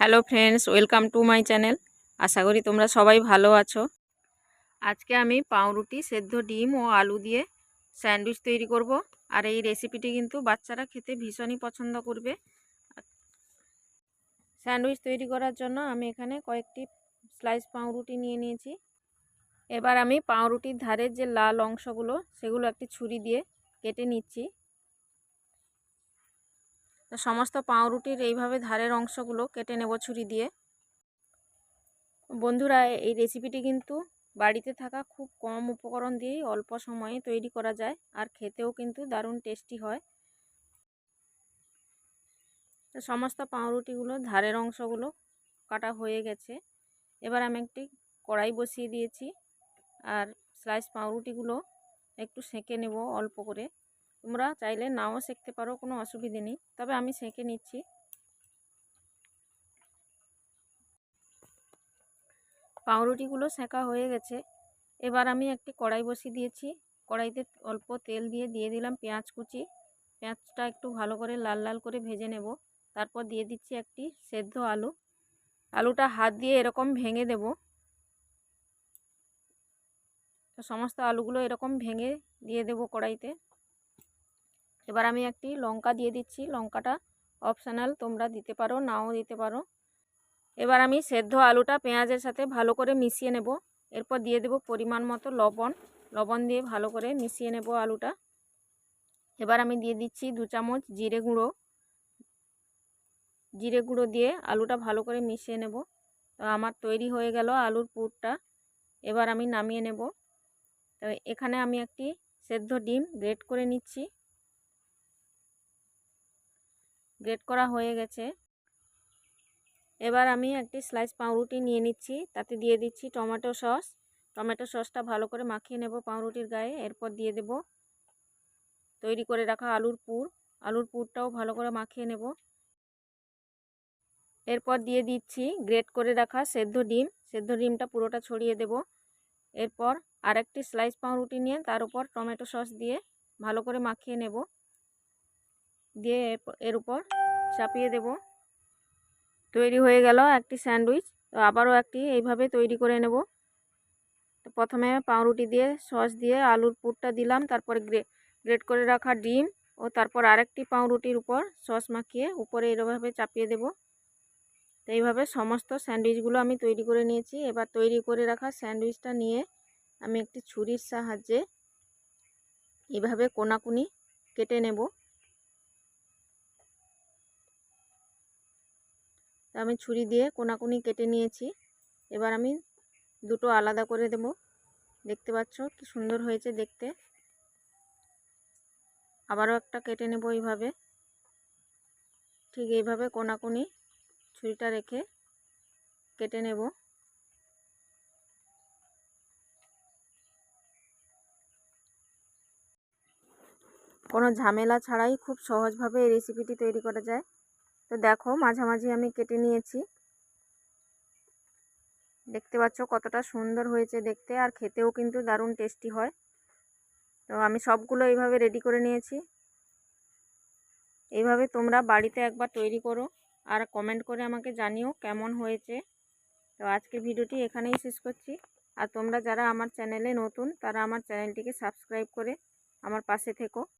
Hello friends, welcome to my channel. আশা করি তোমরা সবাই ভালো আছো। আজকে আমি পাউরুটি, সেদ্ধ ডিম ও আলু দিয়ে স্যান্ডউইচ তৈরি করব। আর এই রেসিপিটি কিন্তু বাচ্চারা খেতে ভীষণই পছন্দ করবে। স্যান্ডউইচ তৈরি করার জন্য আমি এখানে কয়েকটি স্লাইস পাউরুটি নিয়ে নিয়েছি। এবার আমি পাউরুটির ধারের যে লাল অংশগুলো সেগুলো একটি ছুরি দিয়ে কেটে নিচ্ছি। তো সমস্ত পাউরুটির এইভাবে ধারের অংশগুলো কেটে নেব ছুরি দিয়ে। বন্ধুরা, এই রেসিপিটি কিন্তু বাড়িতে থাকা খুব কম উপকরণ দিয়েই অল্প সময়ে তৈরি করা যায়, আর খেতেও কিন্তু দারুণ টেস্টি হয়। তো সমস্ত পাউরুটিগুলো ধারের অংশগুলো কাটা হয়ে গেছে। এবার আমি একটি কড়াই বসিয়ে দিয়েছি, আর স্লাইস পাউরুটিগুলো একটু সেঁকে নেব অল্প করে। তোমরা চাইলে নাও সেঁকতে পারো, কোনো অসুবিধে নেই, তবে আমি সেঁকে নিচ্ছি। পাউরুটিগুলো সেঁকা হয়ে গেছে। এবার আমি একটি কড়াই বসিয়ে দিয়েছি। কড়াইতে অল্প তেল দিয়ে দিলাম পেঁয়াজ কুচি। পেঁয়াজটা একটু ভালো করে লাল লাল করে ভেজে নেব। তারপর দিয়ে দিচ্ছি একটি সেদ্ধ আলু। আলুটা হাত দিয়ে এরকম ভেঙে দেব। তো সমস্ত আলুগুলো এরকম ভেঙে দিয়ে দেব কড়াইতে। এবার আমি একটি লঙ্কা দিয়ে দিচ্ছি। লঙ্কাটা অপশনাল, তোমরা দিতে পারো, নাও দিতে পারো। এবার আমি সেদ্ধ আলুটা পেঁয়াজের সাথে ভালো করে মিশিয়ে নেব। এরপর দিয়ে দেব পরিমাণ মতো লবণ দিয়ে ভালো করে মিশিয়ে নেব আলুটা। এবার আমি দিয়ে দিচ্ছি 2 চামচ জিরে গুঁড়ো দিয়ে আলুটা ভালো করে মিশিয়ে নেব। তো আমার তৈরি হয়ে গেল আলুর পুরটা। এবার আমি নামিয়ে নেব। তো এখানে আমি একটি সেদ্ধ ডিম গ্রেট করে নিচ্ছি। গ্রেট করা হয়ে গেছে। এবার আমি একটি স্লাইস পাউরুটি নিয়ে নিচ্ছি, তাতে দিয়ে দিচ্ছি টমেটো সস। টমেটো সসটা ভালো করে মাখিয়ে নেব পাউরুটির গায়ে। এরপর দিয়ে দেব তৈরি করে রাখা আলুর পুরটাও ভালো করে মাখিয়ে নেব। এরপর দিয়ে দিচ্ছি গ্রেট করে রাখা সেদ্ধ ডিমটা পুরোটা ছড়িয়ে দেব। এরপর আরেকটি স্লাইস পাউরুটি নিয়ে তার উপর টমেটো সস দিয়ে ভালো করে মাখিয়ে নেব। দিয়ে এর উপর চাপিয়ে দেব। তৈরি হয়ে গেল একটি স্যান্ডউইচ। তো আবারও একটি এইভাবে তৈরি করে নেব। তো প্রথমে পাউরুটি দিয়ে সস দিয়ে আলুর পুরটা দিলাম, তারপরে গ্রেট করে রাখা ডিম ও তারপর আরেকটি পাউরুটির উপর সস মাখিয়ে উপরে এভাবে চাপিয়ে দেব। তো এইভাবে সমস্ত স্যান্ডউইচগুলো আমি তৈরি করে নিয়েছি। এবার তৈরি করে রাখা স্যান্ডউইচটা নিয়ে আমি একটি ছুরির সাহায্যে এইভাবে কোনাকুনি কেটে নেব। তো আমি ছুরি দিয়ে কোনাকুনি কেটে নিয়েছি। এবার আমি দুটো আলাদা করে দেব। দেখতে পাচ্ছ কি সুন্দর হয়েছে দেখতে। আবারও একটা কেটে নেব এইভাবে। ঠিক এইভাবে কোনাকুনি ছুরিটা রেখে কেটে নেব। কোনো ঝামেলা ছাড়াই খুব সহজভাবে এই রেসিপিটি তৈরি করা যায়। তো দেখো, মাঝামাঝি আমি কেটে নিয়েছি। দেখতে পাচ্ছ কতটা সুন্দর হয়েছে দেখতে, আর খেতেও কিন্তু দারুণ টেস্টি হয়। তো আমি সবগুলো এইভাবে রেডি করে নিয়েছি। এইভাবে তোমরা বাড়িতে একবার তৈরি করো আর কমেন্ট করে আমাকে জানিও কেমন হয়েছে। তো আজকের ভিডিওটি এখানেই শেষ করছি। আর তোমরা যারা আমার চ্যানেলে নতুন, তারা আমার চ্যানেলটিকে সাবস্ক্রাইব করে আমার পাশে থেকো।